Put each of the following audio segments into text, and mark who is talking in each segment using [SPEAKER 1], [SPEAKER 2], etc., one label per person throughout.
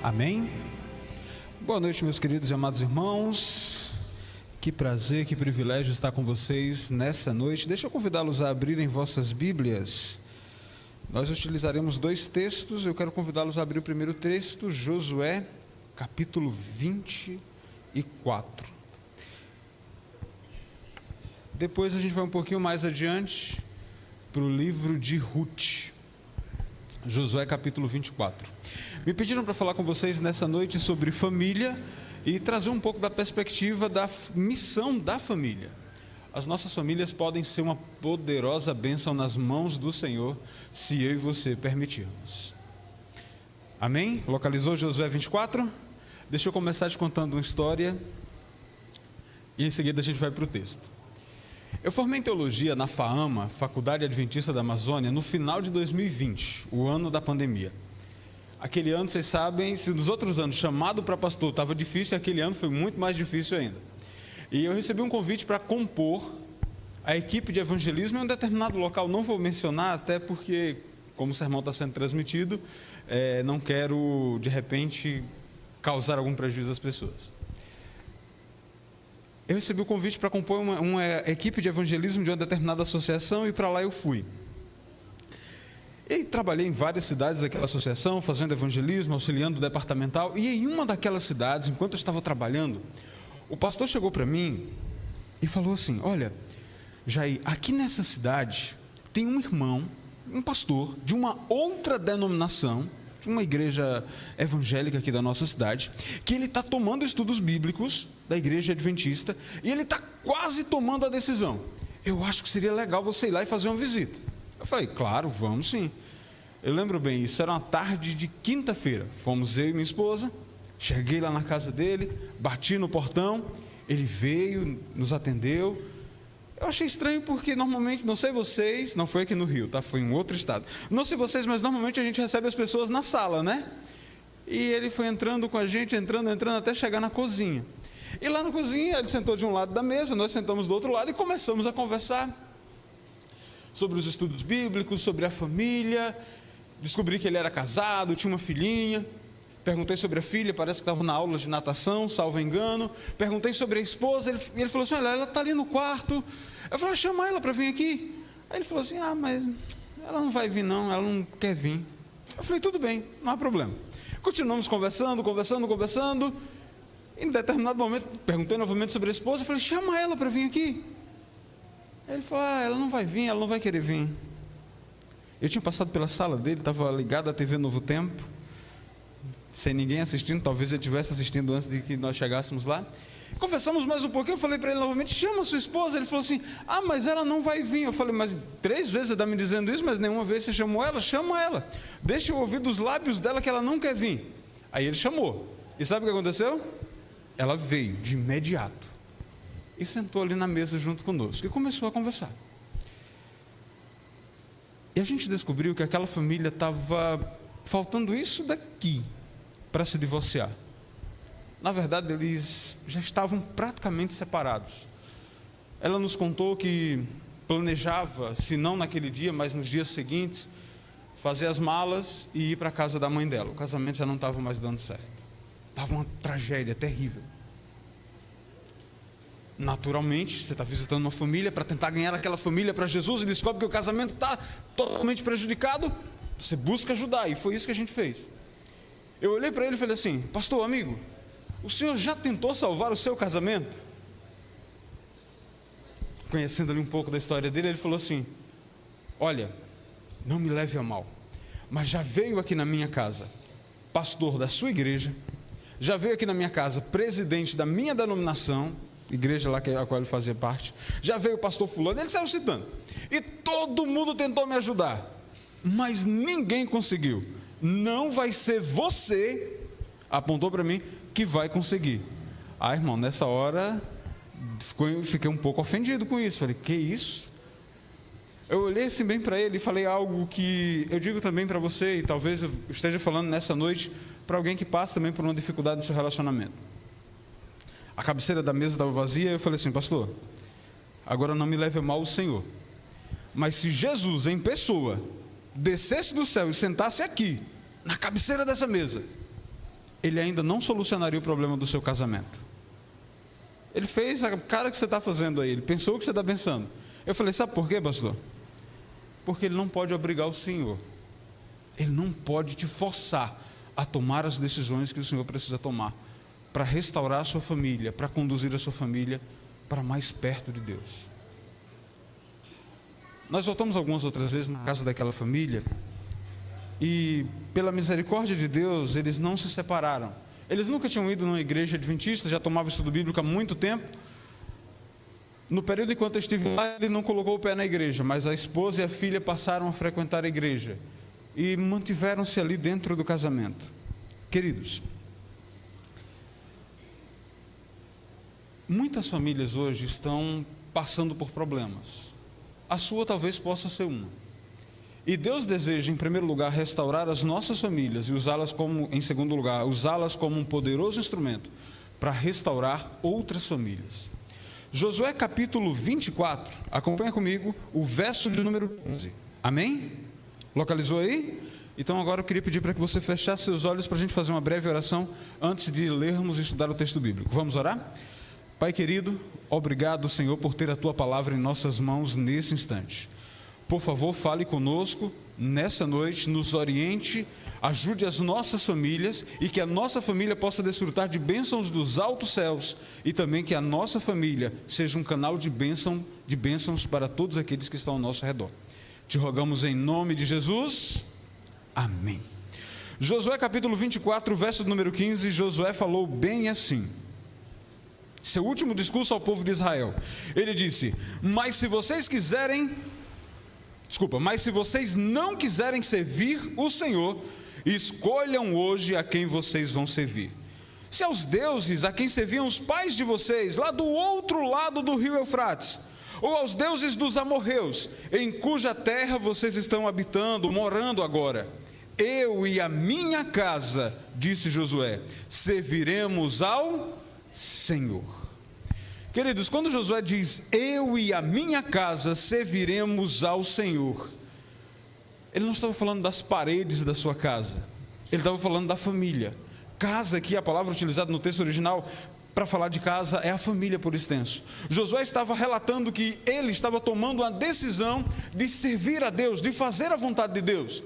[SPEAKER 1] Amém? Boa noite, meus queridos e amados irmãos. Que prazer, que privilégio estar com vocês nessa noite. Deixa eu convidá-los a abrirem vossas Bíblias. Nós utilizaremos dois textos. Eu quero convidá-los a abrir o primeiro texto, Josué, capítulo 24. Depois a gente vai um pouquinho mais adiante para o livro de Ruth. Josué, capítulo 24. Me pediram para falar com vocês nessa noite sobre família e trazer um pouco da perspectiva da missão da família. As nossas famílias podem ser uma poderosa bênção nas mãos do Senhor, se eu e você permitirmos. Amém? Localizou Josué 24? Deixa eu começar te contando uma história e em seguida a gente vai para o texto. Eu formei em teologia na FAAMA, Faculdade Adventista da Amazônia, no final de 2020, o ano da pandemia. Aquele ano, vocês sabem, se nos outros anos chamado para pastor estava difícil, aquele ano foi muito mais difícil ainda. E eu recebi um convite para compor a equipe de evangelismo em um determinado local. Não vou mencionar, até porque, como o sermão está sendo transmitido, não quero, de repente, causar algum prejuízo às pessoas. Eu recebi o convite para compor uma equipe de evangelismo de uma determinada associação e para lá eu fui. E trabalhei em várias cidades daquela associação, fazendo evangelismo, auxiliando o departamental. E em uma daquelas cidades, enquanto eu estava trabalhando, o pastor chegou para mim e falou assim: olha, Jair, aqui nessa cidade tem um irmão, um pastor de uma outra denominação, de uma igreja evangélica aqui da nossa cidade, que ele está tomando estudos bíblicos da igreja adventista e ele está quase tomando a decisão. Eu acho que seria legal você ir lá e fazer uma visita. Eu falei, claro, vamos sim. Eu lembro bem, isso era uma tarde de quinta-feira. Fomos eu e minha esposa, cheguei lá na casa dele, bati no portão, ele veio, nos atendeu. Eu achei estranho porque normalmente, não sei vocês, não foi aqui no Rio, tá? Foi em outro estado. Não sei vocês, mas normalmente a gente recebe as pessoas na sala, né? E ele foi entrando com a gente, entrando, até chegar na cozinha. E lá na cozinha, ele sentou de um lado da mesa, nós sentamos do outro lado e começamos a conversar sobre os estudos bíblicos, sobre a família. Descobri que ele era casado, tinha uma filhinha. Perguntei sobre a filha, parece que estava na aula de natação, salvo engano. Perguntei sobre a esposa, ele falou assim, olha, ela está ali no quarto. Eu falei, chama ela para vir aqui. Aí ele falou assim, mas ela não vai vir não, ela não quer vir. Eu falei, tudo bem, não há problema. Continuamos conversando. Em determinado momento, perguntei novamente sobre a esposa, eu falei, chama ela para vir aqui. Aí ele falou, ela não vai vir, ela não vai querer vir. Eu tinha passado pela sala dele, estava ligado à TV Novo Tempo, sem ninguém assistindo, talvez ele estivesse assistindo antes de que nós chegássemos lá. Conversamos mais um pouquinho, eu falei para ele novamente, chama sua esposa. Ele falou assim, mas ela não vai vir. Eu falei, mas 3 vezes você está me dizendo isso, mas nenhuma vez você chamou ela? Chama ela, deixa eu ouvir dos lábios dela que ela não quer vir. Aí ele chamou, e sabe o que aconteceu? Ela veio de imediato e sentou ali na mesa junto conosco e começou a conversar. E a gente descobriu que aquela família estava faltando isso daqui para se divorciar. Na verdade, eles já estavam praticamente separados. Ela nos contou que planejava, se não naquele dia, mas nos dias seguintes, fazer as malas e ir para a casa da mãe dela. O casamento já não estava mais dando certo. Estava uma tragédia terrível. Naturalmente, você está visitando uma família para tentar ganhar aquela família para Jesus e descobre que o casamento está totalmente prejudicado, você busca ajudar, e foi isso que a gente fez. Eu olhei para ele e falei assim, pastor, amigo, o senhor já tentou salvar o seu casamento? Conhecendo ali um pouco da história dele, ele falou assim, olha, não me leve a mal, mas já veio aqui na minha casa pastor da sua igreja, já veio aqui na minha casa presidente da minha denominação, igreja lá a qual ele fazia parte, já veio o pastor fulano, ele saiu citando, e todo mundo tentou me ajudar, mas ninguém conseguiu. Não vai ser você, apontou para mim, que vai conseguir. Irmão, nessa hora fiquei um pouco ofendido com isso. Falei, que isso? Eu olhei assim bem para ele e falei algo que eu digo também para você, e talvez eu esteja falando nessa noite para alguém que passa também por uma dificuldade no seu relacionamento. A cabeceira da mesa estava vazia, eu falei assim, pastor, agora não me leve a mal o Senhor, mas se Jesus em pessoa descesse do céu e sentasse aqui, na cabeceira dessa mesa, ele ainda não solucionaria o problema do seu casamento. Ele fez a cara que você está fazendo aí, ele pensou o que você está pensando. Eu falei, sabe por quê, pastor? Porque ele não pode obrigar o Senhor. Ele não pode te forçar a tomar as decisões que o Senhor precisa tomar para restaurar a sua família, para conduzir a sua família para mais perto de Deus. Nós voltamos algumas outras vezes na casa daquela família e, pela misericórdia de Deus, eles não se separaram. Eles nunca tinham ido numa igreja adventista, já tomavam estudo bíblico há muito tempo. No período em que eu estive lá, ele não colocou o pé na igreja, mas a esposa e a filha passaram a frequentar a igreja e mantiveram-se ali dentro do casamento. Queridos, muitas famílias hoje estão passando por problemas. A sua talvez possa ser uma. E Deus deseja, em primeiro lugar, restaurar as nossas famílias e usá-las como, em segundo lugar, usá-las como um poderoso instrumento para restaurar outras famílias. Josué capítulo 24, acompanha comigo o verso de número 15. Amém? Localizou aí? Então agora eu queria pedir para que você fechasse seus olhos para a gente fazer uma breve oração antes de lermos e estudar o texto bíblico. Vamos orar? Pai querido, obrigado, Senhor, por ter a Tua palavra em nossas mãos nesse instante. Por favor, fale conosco nessa noite, nos oriente, ajude as nossas famílias e que a nossa família possa desfrutar de bênçãos dos altos céus e também que a nossa família seja um canal de bênçãos para todos aqueles que estão ao nosso redor. Te rogamos em nome de Jesus. Amém. Josué capítulo 24, verso número 15, Josué falou bem assim. Seu último discurso ao povo de Israel. Ele disse, mas se vocês não quiserem servir o Senhor, escolham hoje a quem vocês vão servir. Se aos deuses a quem serviam os pais de vocês, lá do outro lado do rio Eufrates, ou aos deuses dos amorreus, em cuja terra vocês estão habitando, morando agora, eu e a minha casa, disse Josué, serviremos ao Senhor. Queridos, quando Josué diz, eu e a minha casa serviremos ao Senhor, ele não estava falando das paredes da sua casa, ele estava falando da família. Casa aqui, a palavra utilizada no texto original para falar de casa é a família por extenso. Josué estava relatando que ele estava tomando a decisão de servir a Deus, de fazer a vontade de Deus.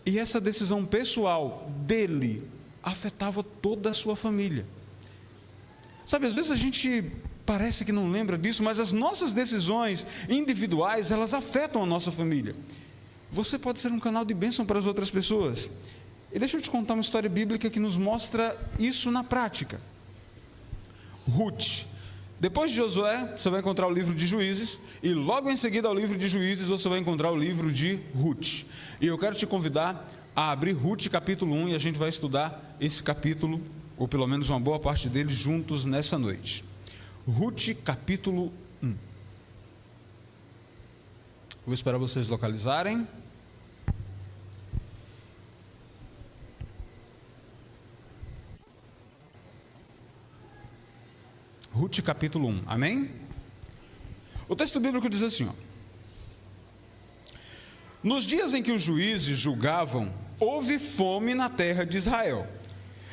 [SPEAKER 1] E essa decisão pessoal dele afetava toda a sua família. Sabe, às vezes a gente parece que não lembra disso, mas as nossas decisões individuais, elas afetam a nossa família. Você pode ser um canal de bênção para as outras pessoas. E deixa eu te contar uma história bíblica que nos mostra isso na prática. Ruth. Depois de Josué, você vai encontrar o livro de Juízes, e logo em seguida ao livro de Juízes, você vai encontrar o livro de Ruth. E eu quero te convidar a abrir Ruth capítulo 1, e a gente vai estudar esse capítulo, ou pelo menos uma boa parte dele, juntos nessa noite. Ruth capítulo 1. Vou esperar vocês localizarem. Ruth capítulo 1, amém? O texto bíblico diz assim, ó. Nos dias em que os juízes julgavam, houve fome na terra de Israel.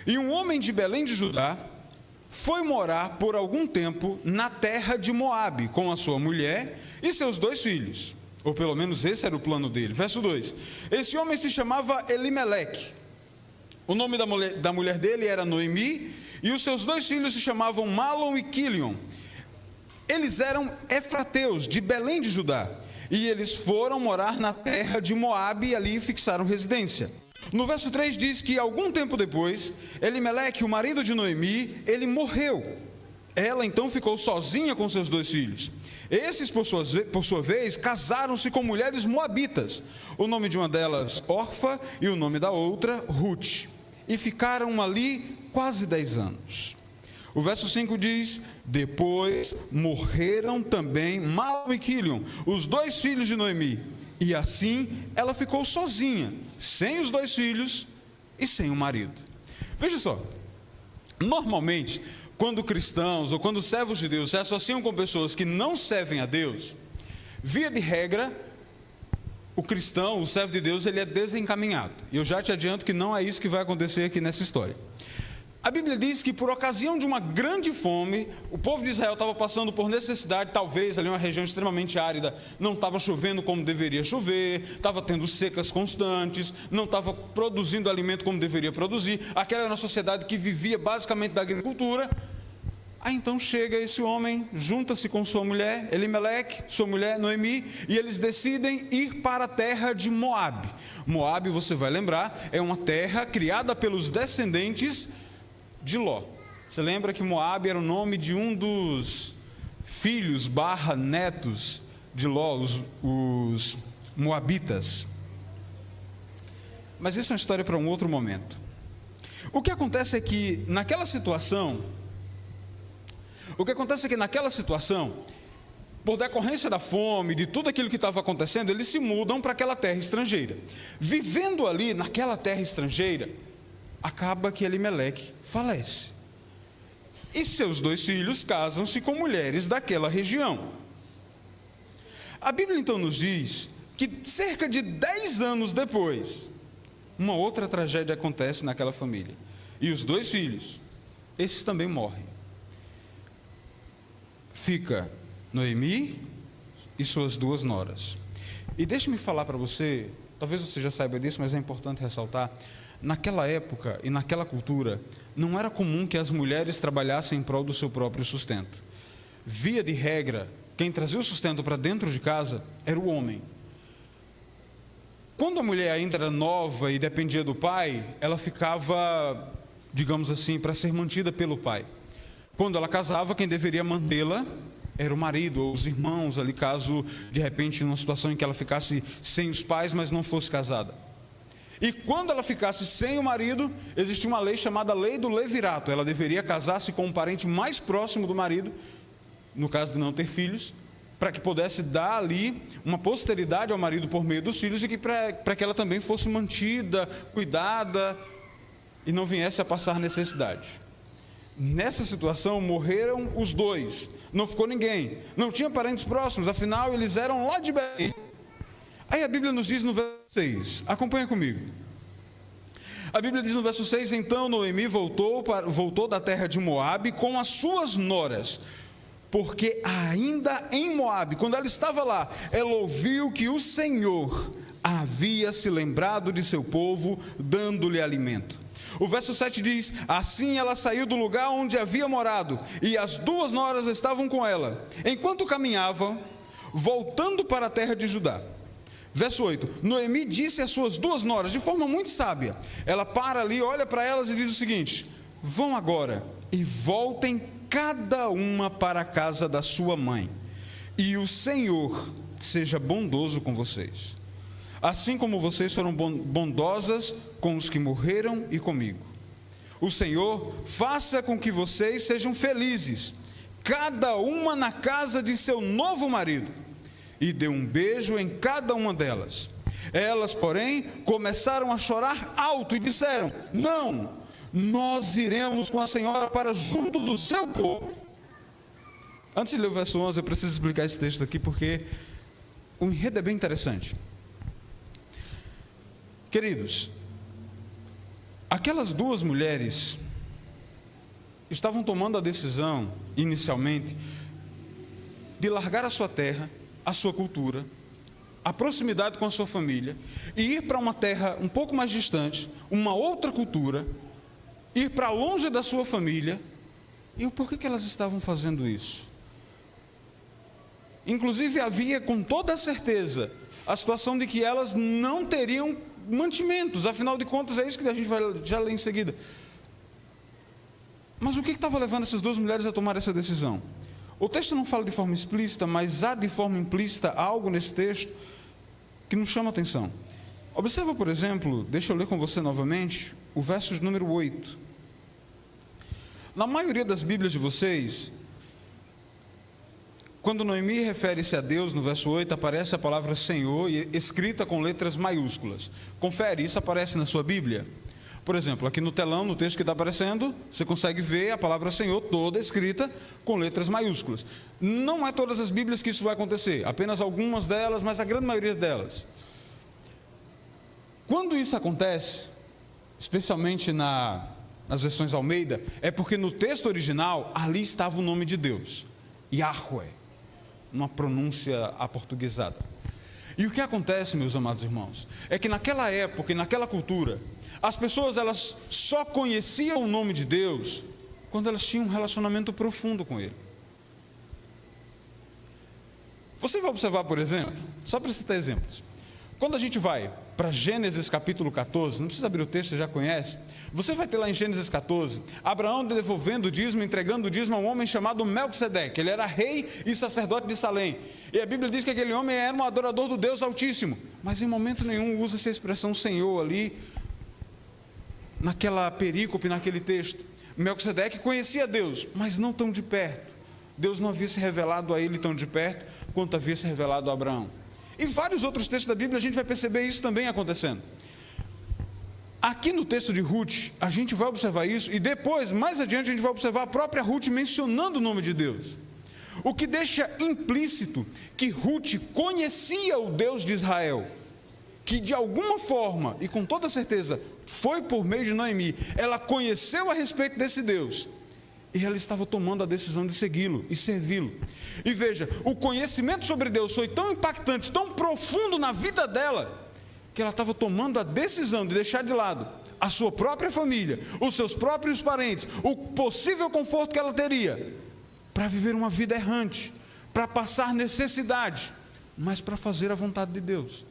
[SPEAKER 1] E um homem de Belém de Judá foi morar por algum tempo na terra de Moabe, com a sua mulher e seus 2 filhos. Ou pelo menos esse era o plano dele. Verso 2. Esse homem se chamava Elimeleque. O nome da mulher dele era Noemi, e os seus 2 filhos se chamavam Malom e Quilion. Eles eram efrateus, de Belém de Judá, e eles foram morar na terra de Moabe e ali fixaram residência. No verso 3 diz que algum tempo depois, Elimeleque, o marido de Noemi, ele morreu. Ela então ficou sozinha com seus 2 filhos. Esses, por sua vez, casaram-se com mulheres moabitas. O nome de uma delas, Orfa, e o nome da outra, Ruth. E ficaram ali quase 10 anos. O verso 5 diz, depois morreram também Malom e Quilion, os 2 filhos de Noemi. E assim ela ficou sozinha, sem os 2 filhos e sem o marido. Veja só, normalmente, quando cristãos ou quando servos de Deus se associam com pessoas que não servem a Deus, via de regra, o cristão, o servo de Deus, ele é desencaminhado. E eu já te adianto que não é isso que vai acontecer aqui nessa história. A Bíblia diz que por ocasião de uma grande fome, o povo de Israel estava passando por necessidade, talvez ali uma região extremamente árida, não estava chovendo como deveria chover, estava tendo secas constantes, não estava produzindo alimento como deveria produzir, aquela era uma sociedade que vivia basicamente da agricultura. Aí então chega esse homem, junta-se com sua mulher, Elimeleque, sua mulher Noemi, e eles decidem ir para a terra de Moabe. Moabe, você vai lembrar, é uma terra criada pelos descendentes de Ló. Você lembra que Moabe era o nome de um dos filhos / netos de Ló, os moabitas. Mas isso é uma história para um outro momento. O que acontece é que naquela situação, por decorrência da fome, de tudo aquilo que estava acontecendo, eles se mudam para aquela terra estrangeira. Vivendo ali, naquela terra estrangeira, acaba que Elimeleque falece. E seus 2 filhos casam-se com mulheres daquela região. A Bíblia então nos diz que cerca de 10 anos depois, uma outra tragédia acontece naquela família. E os 2 filhos, esses também morrem. Fica Noemi e suas 2 noras. E deixe-me falar para você, talvez você já saiba disso, mas é importante ressaltar, naquela época e naquela cultura, não era comum que as mulheres trabalhassem em prol do seu próprio sustento. Via de regra, quem trazia o sustento para dentro de casa era o homem. Quando a mulher ainda era nova e dependia do pai, ela ficava, digamos assim, para ser mantida pelo pai. Quando ela casava, quem deveria mantê-la era o marido ou os irmãos, ali caso, de repente, numa situação em que ela ficasse sem os pais, mas não fosse casada. E quando ela ficasse sem o marido, existia uma lei chamada Lei do Levirato. Ela deveria casar-se com um parente mais próximo do marido, no caso de não ter filhos, para que pudesse dar ali uma posteridade ao marido por meio dos filhos e que para que ela também fosse mantida, cuidada e não viesse a passar necessidade. Nessa situação morreram os 2, não ficou ninguém, não tinha parentes próximos, afinal eles eram lá de Belém. Aí a Bíblia nos diz no verso 6, acompanha comigo. A Bíblia diz no verso 6, então Noemi voltou da terra de Moabe com as suas noras, porque ainda em Moabe, quando ela estava lá, ela ouviu que o Senhor havia se lembrado de seu povo, dando-lhe alimento. O verso 7 diz, assim ela saiu do lugar onde havia morado, e as 2 noras estavam com ela, enquanto caminhavam, voltando para a terra de Judá. Verso 8, Noemi disse às suas 2 noras, de forma muito sábia, ela para ali, olha para elas e diz o seguinte, vão agora e voltem cada uma para a casa da sua mãe, e o Senhor seja bondoso com vocês, assim como vocês foram bondosas com os que morreram e comigo. O Senhor faça com que vocês sejam felizes, cada uma na casa de seu novo marido, e deu um beijo em cada uma delas. Elas, porém, começaram a chorar alto e disseram, não, nós iremos com a senhora para junto do seu povo. Antes de ler o verso 11, eu preciso explicar esse texto aqui, porque o enredo é bem interessante. Queridos, aquelas 2 mulheres estavam tomando a decisão, inicialmente, de largar a sua terra, a sua cultura, a proximidade com a sua família, e ir para uma terra um pouco mais distante, uma outra cultura, ir para longe da sua família. E por que elas estavam fazendo isso? Inclusive havia com toda certeza a situação de que elas não teriam mantimentos, afinal de contas é isso que a gente vai já ler em seguida. Mas o que estava levando essas 2 mulheres a tomar essa decisão? O texto não fala de forma explícita, mas há de forma implícita algo nesse texto que nos chama a atenção. Observa, por exemplo, deixa eu ler com você novamente, o verso número 8. Na maioria das Bíblias de vocês, quando Noemi refere-se a Deus, no verso 8, aparece a palavra Senhor, escrita com letras maiúsculas. Confere, isso aparece na sua Bíblia? Por exemplo, aqui no telão, no texto que está aparecendo, você consegue ver a palavra Senhor toda escrita com letras maiúsculas. Não é todas as Bíblias que isso vai acontecer, apenas algumas delas, mas a grande maioria delas. Quando isso acontece, especialmente nas versões Almeida, é porque no texto original, ali estava o nome de Deus, Yahweh, uma pronúncia aportuguesada. E o que acontece, meus amados irmãos, é que naquela época e naquela cultura, as pessoas elas só conheciam o nome de Deus quando elas tinham um relacionamento profundo com Ele. Você vai observar, por exemplo, só para citar exemplos, quando a gente vai para Gênesis capítulo 14, não precisa abrir o texto, você já conhece, você vai ter lá em Gênesis 14, Abraão devolvendo o dízimo, entregando o dízimo a um homem chamado Melquisedeque. Ele era rei e sacerdote de Salém, e a Bíblia diz que aquele homem era um adorador do Deus Altíssimo, mas em momento nenhum usa essa expressão Senhor ali, naquela perícope, naquele texto. Melquisedeque conhecia Deus, mas não tão de perto. Deus não havia se revelado a ele tão de perto quanto havia se revelado a Abraão. Em vários outros textos da Bíblia a gente vai perceber isso também acontecendo. Aqui no texto de Ruth, a gente vai observar isso, e depois, mais adiante, a gente vai observar a própria Ruth mencionando o nome de Deus. O que deixa implícito que Ruth conhecia o Deus de Israel, que de alguma forma, e com toda certeza, foi por meio de Noemi, ela conheceu a respeito desse Deus, e ela estava tomando a decisão de segui-lo e servi-lo. E veja, o conhecimento sobre Deus foi tão impactante, tão profundo na vida dela, que ela estava tomando a decisão de deixar de lado a sua própria família, os seus próprios parentes, o possível conforto que ela teria, para viver uma vida errante, para passar necessidade, mas para fazer a vontade de Deus.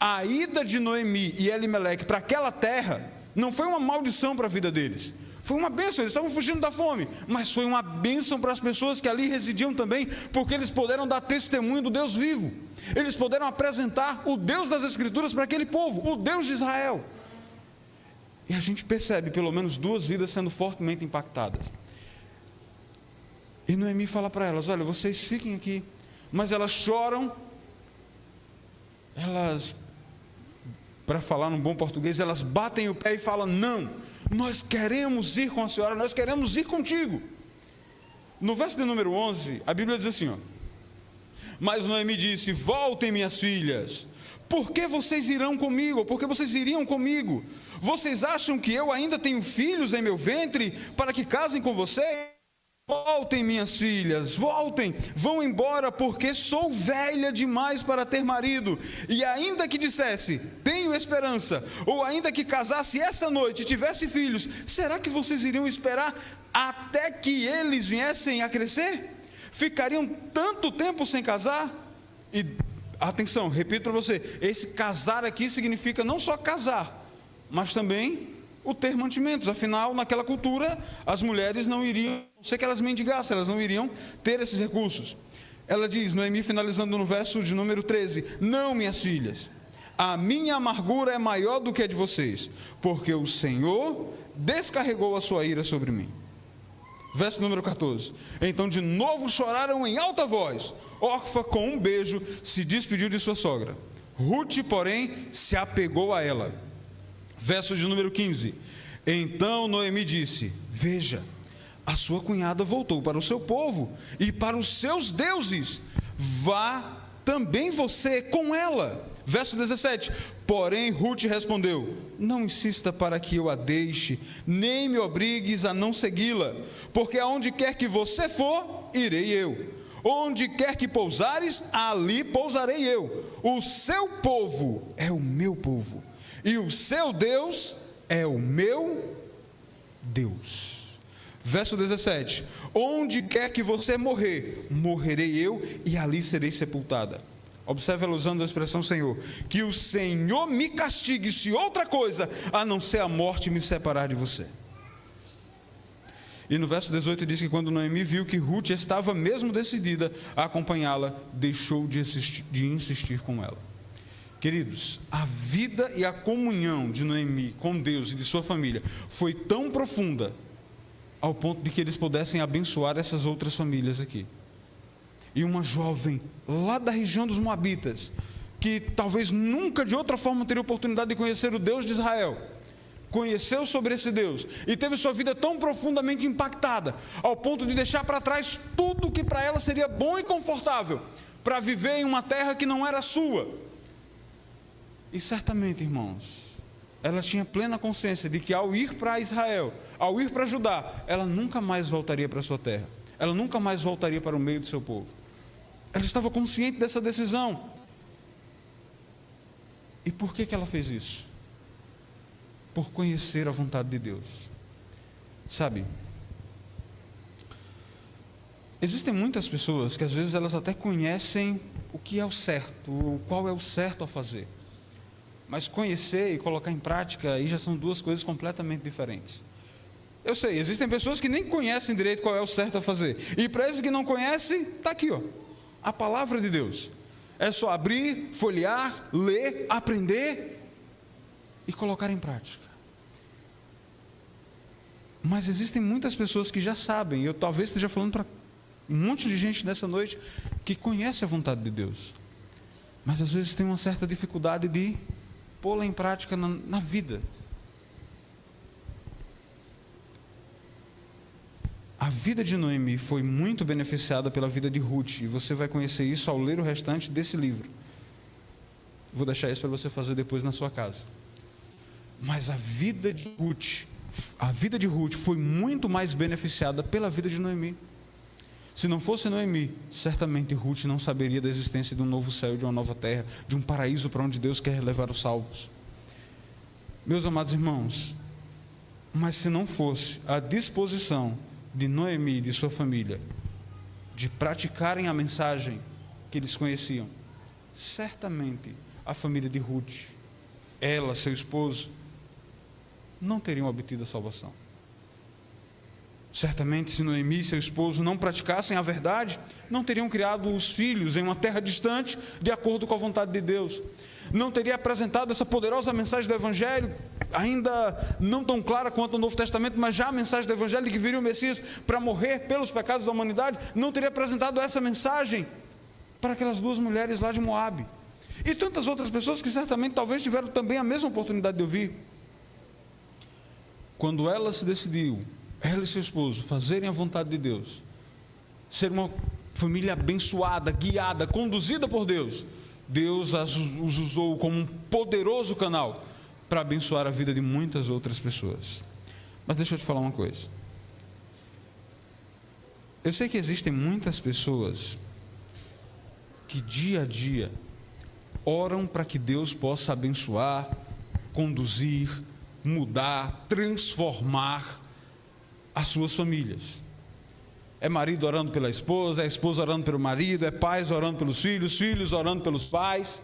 [SPEAKER 1] A ida de Noemi e Elimeleque para aquela terra não foi uma maldição para a vida deles, foi uma bênção. Eles estavam fugindo da fome, mas foi uma bênção para as pessoas que ali residiam também, porque eles puderam dar testemunho do Deus vivo, eles puderam apresentar o Deus das Escrituras para aquele povo, o Deus de Israel. E a gente percebe pelo menos duas vidas sendo fortemente impactadas. E Noemi fala para elas: olha, vocês fiquem aqui. Mas elas choram, elas, para falar num bom português, elas batem o pé e falam: não, nós queremos ir com a senhora, nós queremos ir contigo. No verso de número 11, a Bíblia diz assim, ó: mas Noemi disse: voltem, minhas filhas, por que vocês irão comigo? Por que vocês iriam comigo? Vocês acham que eu ainda tenho filhos em meu ventre para que casem com vocês? Voltem, minhas filhas, voltem, vão embora, porque sou velha demais para ter marido. E ainda que dissesse, tenho esperança, ou ainda que casasse essa noite e tivesse filhos, será que vocês iriam esperar até que eles viessem a crescer? Ficariam tanto tempo sem casar? E atenção, repito para você, esse casar aqui significa não só casar, mas também o ter mantimentos. Afinal, naquela cultura, as mulheres não iriam, a não ser que elas mendigassem, elas não iriam ter esses recursos. Ela diz, Noemi, finalizando no verso de número 13: não, minhas filhas, a minha amargura é maior do que a de vocês, porque o Senhor descarregou a sua ira sobre mim. Verso número 14: então de novo choraram em alta voz. Orfa, com um beijo, se despediu de sua sogra. Ruth, porém, se apegou a ela. Verso de número 15: então Noemi disse: veja, a sua cunhada voltou para o seu povo e para os seus deuses, vá também você com ela. Verso 17: porém Ruth respondeu: não insista para que eu a deixe, nem me obrigues a não segui-la, porque aonde quer que você for, irei eu. Onde quer que pousares, ali pousarei eu. O seu povo é o meu povo, e o seu Deus é o meu Deus. Verso 17: onde quer que você morrer, morrerei eu, e ali serei sepultada. Observe ela usando a expressão Senhor. Que o Senhor me castigue, se outra coisa a não ser a morte me separar de você. E no verso 18 diz que quando Noemi viu que Ruth estava mesmo decidida a acompanhá-la, deixou de insistir com ela. Queridos, a vida e a comunhão de Noemi com Deus e de sua família foi tão profunda, ao ponto de que eles pudessem abençoar essas outras famílias aqui. E uma jovem lá da região dos Moabitas, que talvez nunca de outra forma teria oportunidade de conhecer o Deus de Israel, conheceu sobre esse Deus e teve sua vida tão profundamente impactada, ao ponto de deixar para trás tudo que para ela seria bom e confortável, para viver em uma terra que não era sua. E certamente, irmãos, ela tinha plena consciência de que ao ir para Israel, ao ir para Judá, ela nunca mais voltaria para a sua terra. Ela nunca mais voltaria para o meio do seu povo. Ela estava consciente dessa decisão. E por que ela fez isso? Por conhecer a vontade de Deus. Sabe, existem muitas pessoas que às vezes elas até conhecem o que é o certo, qual é o certo a fazer. Mas conhecer e colocar em prática, aí já são duas coisas completamente diferentes. Eu sei, existem pessoas que nem conhecem direito qual é o certo a fazer. E para esses que não conhecem, está aqui, ó, a palavra de Deus. É só abrir, folhear, ler, aprender e colocar em prática. Mas existem muitas pessoas que já sabem, eu talvez esteja falando para um monte de gente nessa noite, que conhece a vontade de Deus. Mas às vezes tem uma certa dificuldade de pô-la em prática na vida. A vida de Noemi foi muito beneficiada pela vida de Ruth, e você vai conhecer isso ao ler o restante desse livro. Vou deixar isso para você fazer depois na sua casa. Mas a vida de Ruth foi muito mais beneficiada pela vida de Noemi. Se não fosse Noemi, certamente Ruth não saberia da existência de um novo céu, de uma nova terra, de um paraíso para onde Deus quer levar os salvos. Meus amados irmãos, mas se não fosse a disposição de Noemi e de sua família de praticarem a mensagem que eles conheciam, certamente a família de Ruth, ela, seu esposo, não teriam obtido a salvação. Certamente, se Noemi e seu esposo não praticassem a verdade, não teriam criado os filhos em uma terra distante, de acordo com a vontade de Deus. Não teria apresentado essa poderosa mensagem do Evangelho, ainda não tão clara quanto o Novo Testamento, mas já a mensagem do Evangelho de que viria o Messias para morrer pelos pecados da humanidade. Não teria apresentado essa mensagem para aquelas duas mulheres lá de Moabe. E tantas outras pessoas que certamente talvez tiveram também a mesma oportunidade de ouvir. Quando ela se decidiu, ela e seu esposo, fazerem a vontade de Deus, ser uma família abençoada, guiada, conduzida por Deus, Deus os usou como um poderoso canal para abençoar a vida de muitas outras pessoas. Mas deixa eu te falar uma coisa. Eu sei que existem muitas pessoas que dia a dia oram para que Deus possa abençoar, conduzir, mudar, transformar as suas famílias. É marido orando pela esposa, é esposa orando pelo marido, é pais orando pelos filhos, filhos orando pelos pais.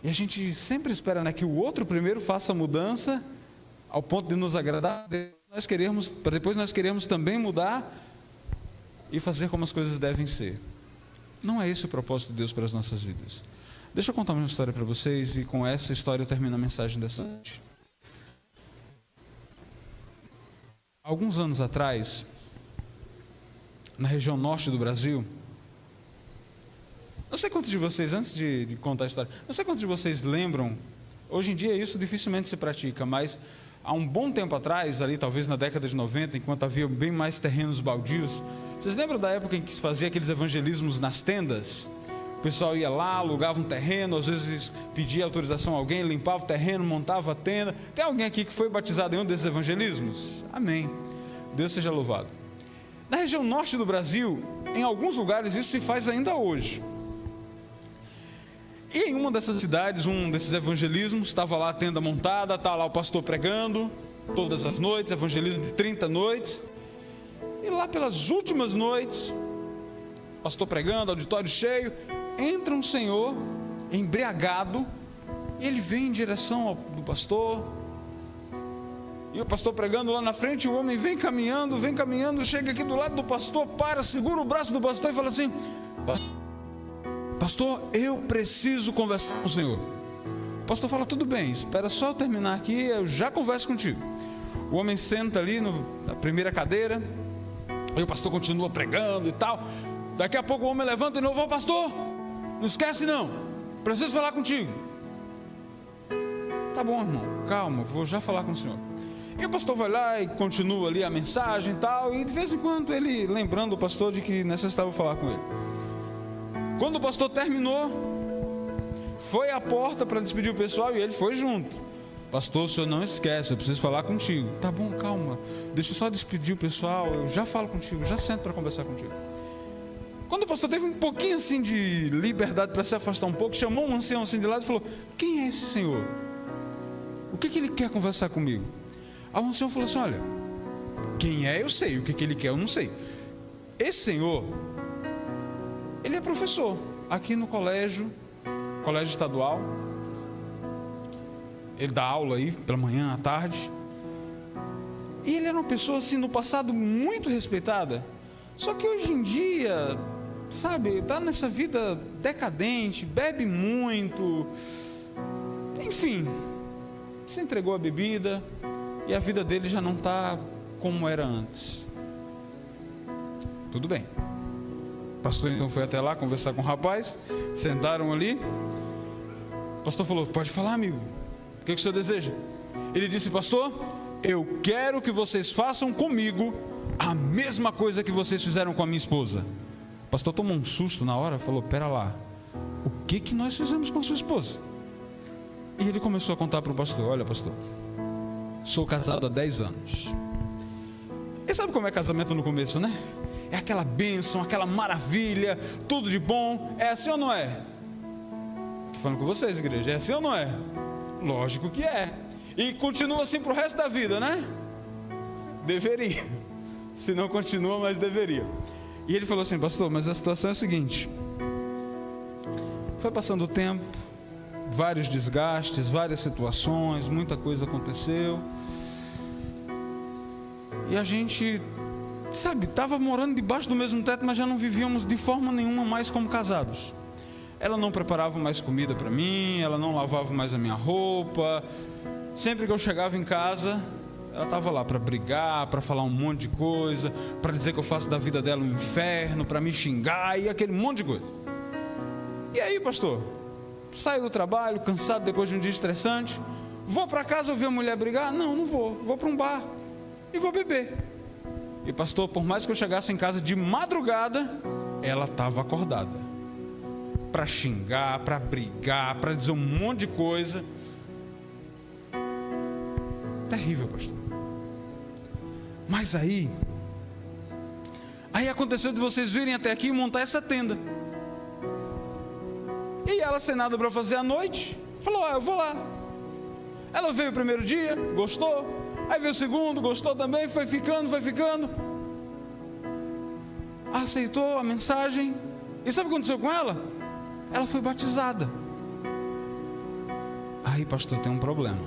[SPEAKER 1] E a gente sempre espera, né, que o outro primeiro faça a mudança ao ponto de nos agradar, para depois nós queremos também mudar e fazer como as coisas devem ser. Não é esse o propósito de Deus para as nossas vidas. Deixa eu contar uma história para vocês, e com essa história eu termino a mensagem dessa noite. Alguns anos atrás, na região norte do Brasil, não sei quantos de vocês, antes de contar a história, não sei quantos de vocês lembram, hoje em dia isso dificilmente se pratica, mas há um bom tempo atrás, ali talvez na década de 90, enquanto havia bem mais terrenos baldios, vocês lembram da época em que se fazia aqueles evangelismos nas tendas? O pessoal ia lá, alugava um terreno, às vezes pedia autorização a alguém, limpava o terreno, montava a tenda. Tem alguém aqui que foi batizado em um desses evangelismos? Amém. Deus seja louvado. Na região norte do Brasil, em alguns lugares isso se faz ainda hoje. E em uma dessas cidades, um desses evangelismos, estava lá a tenda montada, estava lá o pastor pregando, todas as noites, evangelismo de 30 noites. E lá pelas últimas noites, pastor pregando, auditório cheio, entra um senhor embriagado, e ele vem em direção do pastor, e o pastor pregando lá na frente, o homem vem caminhando, chega aqui do lado do pastor, segura o braço do pastor e fala assim: pastor, eu preciso conversar com o senhor. O pastor fala: tudo bem, espera só eu terminar aqui, eu já converso contigo. O homem senta ali na primeira cadeira, e o pastor continua pregando e tal. Daqui a pouco o homem levanta de novo: ô pastor, não esquece não, preciso falar contigo. Tá bom, irmão, calma, vou já falar com o senhor. E o pastor vai lá e continua ali a mensagem e tal, e de vez em quando ele lembrando o pastor de que necessitava falar com ele. Quando o pastor terminou, foi à porta para despedir o pessoal e ele foi junto. Pastor, o senhor não esquece, eu preciso falar contigo. Tá bom, calma, deixa eu só despedir o pessoal, eu já falo contigo, já sento para conversar contigo. Quando o pastor teve um pouquinho assim de liberdade para se afastar um pouco, chamou um ancião assim de lado e falou: quem é esse senhor? O que ele quer conversar comigo? Aí o ancião falou assim: olha, quem é eu sei, o que ele quer eu não sei. Esse senhor, ele é professor aqui no colégio estadual. Ele dá aula aí pela manhã, à tarde. E ele era uma pessoa assim no passado muito respeitada. Só que hoje em dia, sabe, está nessa vida decadente, bebe muito, enfim, se entregou à bebida e a vida dele já não está como era antes. Tudo bem. O pastor então foi até lá conversar com o rapaz, sentaram ali. O pastor falou: pode falar, amigo, o que o senhor deseja? Ele disse: pastor, eu quero que vocês façam comigo a mesma coisa que vocês fizeram com a minha esposa. O pastor tomou um susto na hora, falou: pera lá, o que nós fizemos com a sua esposa? E ele começou a contar para o pastor: olha, pastor, sou casado há 10 anos. E sabe como é casamento no começo, né? É aquela bênção, aquela maravilha, tudo de bom. É assim ou não é? Estou falando com vocês, igreja, é assim ou não é? Lógico que é. E continua assim para o resto da vida, né? Deveria. Se não continua, mas deveria. E ele falou assim: pastor, mas a situação é a seguinte. Foi passando o tempo, vários desgastes, várias situações, muita coisa aconteceu. E a gente, sabe, estava morando debaixo do mesmo teto, mas já não vivíamos de forma nenhuma mais como casados. Ela não preparava mais comida para mim, ela não lavava mais a minha roupa. Sempre que eu chegava em casa, ela estava lá para brigar, para falar um monte de coisa, para dizer que eu faço da vida dela um inferno, para me xingar e aquele monte de coisa. E aí, pastor, saio do trabalho, cansado depois de um dia estressante, vou para casa ouvir a mulher brigar? Não vou para um bar e vou beber. E pastor, por mais que eu chegasse em casa de madrugada, ela estava acordada para xingar, para brigar, para dizer um monte de coisa. Terrível, pastor. Mas aí aconteceu de vocês virem até aqui e montar essa tenda. E ela, sem nada para fazer à noite, falou: eu vou lá. Ela veio o primeiro dia, gostou. Aí veio o segundo, gostou também, foi ficando. Aceitou a mensagem. E sabe o que aconteceu com ela? Ela foi batizada. Aí, pastor, tem um problema.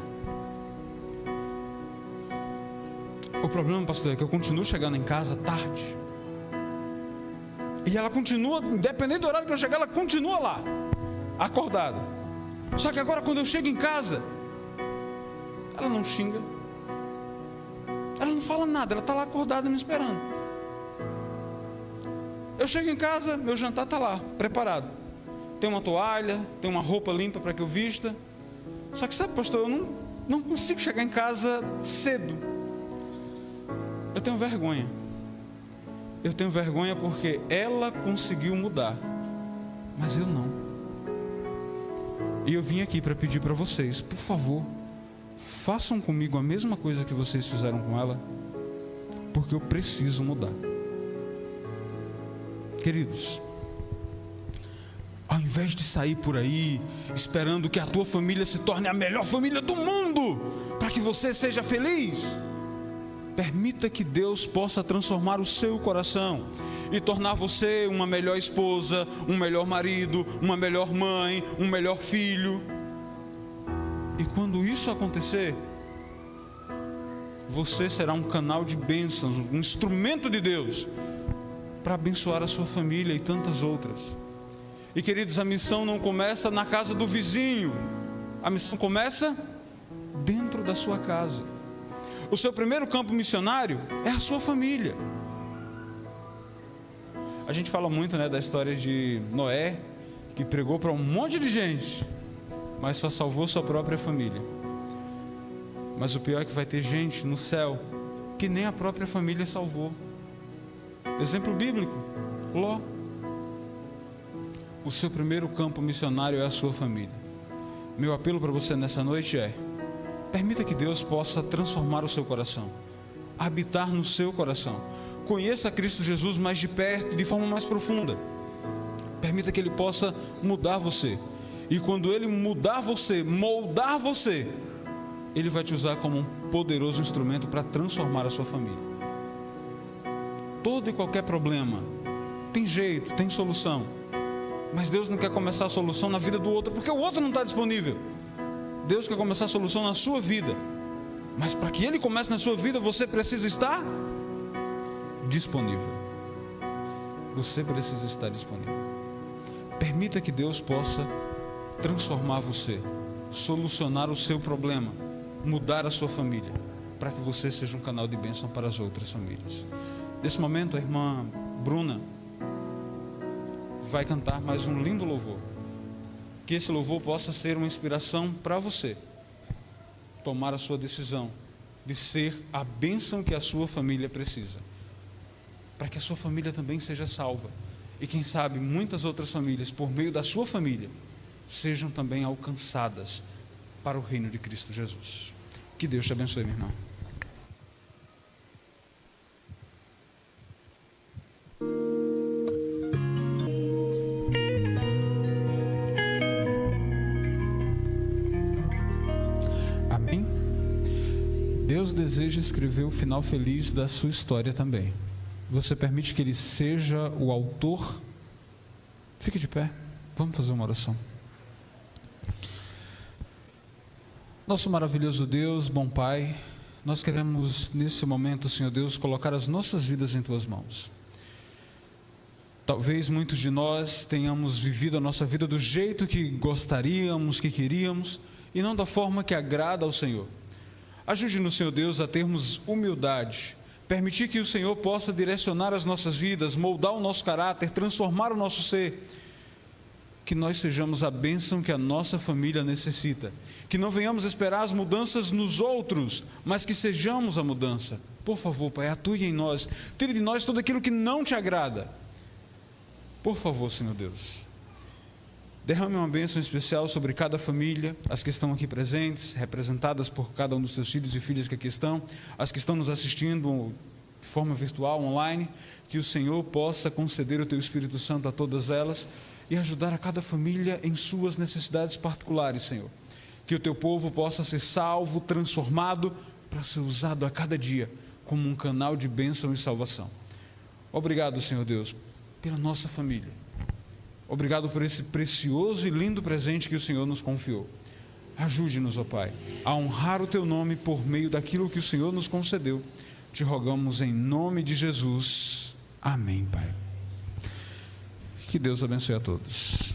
[SPEAKER 1] O problema, pastor, é que eu continuo chegando em casa tarde. E ela continua, independente do horário que eu chegar, ela continua lá, acordada. Só que agora, quando eu chego em casa, ela não xinga, ela não fala nada, ela está lá acordada me esperando. Eu chego em casa, meu jantar está lá, preparado. Tem uma toalha, tem uma roupa limpa para que eu vista. Só que sabe, pastor, eu não consigo chegar em casa cedo. Eu tenho vergonha. Eu tenho vergonha porque ela conseguiu mudar, mas eu não. E eu vim aqui para pedir para vocês, por favor, façam comigo a mesma coisa que vocês fizeram com ela, porque eu preciso mudar. Queridos, ao invés de sair por aí esperando que a tua família se torne a melhor família do mundo, para que você seja feliz, permita que Deus possa transformar o seu coração e tornar você uma melhor esposa, um melhor marido, uma melhor mãe, um melhor filho. E quando isso acontecer, você será um canal de bênçãos, um instrumento de Deus para abençoar a sua família e tantas outras. E queridos, a missão não começa na casa do vizinho, a missão começa dentro da sua casa. O seu primeiro campo missionário é a sua família. A gente fala muito, da história de Noé, que pregou para um monte de gente, mas só salvou sua própria família. Mas o pior é que vai ter gente no céu que nem a própria família salvou. Exemplo bíblico, Ló. o seu primeiro campo missionário é a sua família. Meu apelo para você nessa noite é: permita que Deus possa transformar o seu coração, habitar no seu coração. Conheça Cristo Jesus mais de perto, de forma mais profunda. Permita que Ele possa mudar você. E quando Ele mudar você, moldar você, Ele vai te usar como um poderoso instrumento para transformar a sua família. Todo e qualquer problema tem jeito, tem solução. Mas Deus não quer começar a solução na vida do outro, porque o outro não está disponível. Deus quer começar a solução na sua vida. Mas para que Ele comece na sua vida, você precisa estar disponível. Você precisa estar disponível. Permita que Deus possa transformar você, solucionar o seu problema, mudar a sua família, para que você seja um canal de bênção para as outras famílias. Nesse momento, a irmã Bruna vai cantar mais um lindo louvor. Que esse louvor possa ser uma inspiração para você tomar a sua decisão de ser a bênção que a sua família precisa, para que a sua família também seja salva. E quem sabe muitas outras famílias, por meio da sua família, sejam também alcançadas para o reino de Cristo Jesus. Que Deus te abençoe, meu irmão. Amém? Deus deseja escrever o final feliz da sua história também. Você permite que Ele seja o autor? Fique de pé, vamos fazer uma oração. Nosso maravilhoso Deus, bom Pai, nós queremos nesse momento, Senhor Deus, colocar as nossas vidas em Tuas mãos. Talvez muitos de nós tenhamos vivido a nossa vida do jeito que gostaríamos, que queríamos, e não da forma que agrada ao Senhor. Ajude-nos, Senhor Deus, a termos humildade, permitir que o Senhor possa direcionar as nossas vidas, moldar o nosso caráter, transformar o nosso ser, que nós sejamos a bênção que a nossa família necessita, que não venhamos esperar as mudanças nos outros, mas que sejamos a mudança. Por favor, Pai, atue em nós, tire de nós tudo aquilo que não te agrada. Por favor, Senhor Deus, derrame uma bênção especial sobre cada família, as que estão aqui presentes, representadas por cada um dos seus filhos e filhas que aqui estão, as que estão nos assistindo de forma virtual, online, que o Senhor possa conceder o Teu Espírito Santo a todas elas e ajudar a cada família em suas necessidades particulares, Senhor. Que o Teu povo possa ser salvo, transformado, para ser usado a cada dia como um canal de bênção e salvação. Obrigado, Senhor Deus, pela nossa família. Obrigado por esse precioso e lindo presente que o Senhor nos confiou. Ajude-nos, ó Pai, a honrar o Teu nome por meio daquilo que o Senhor nos concedeu. Te rogamos em nome de Jesus. Amém, Pai. Que Deus abençoe a todos.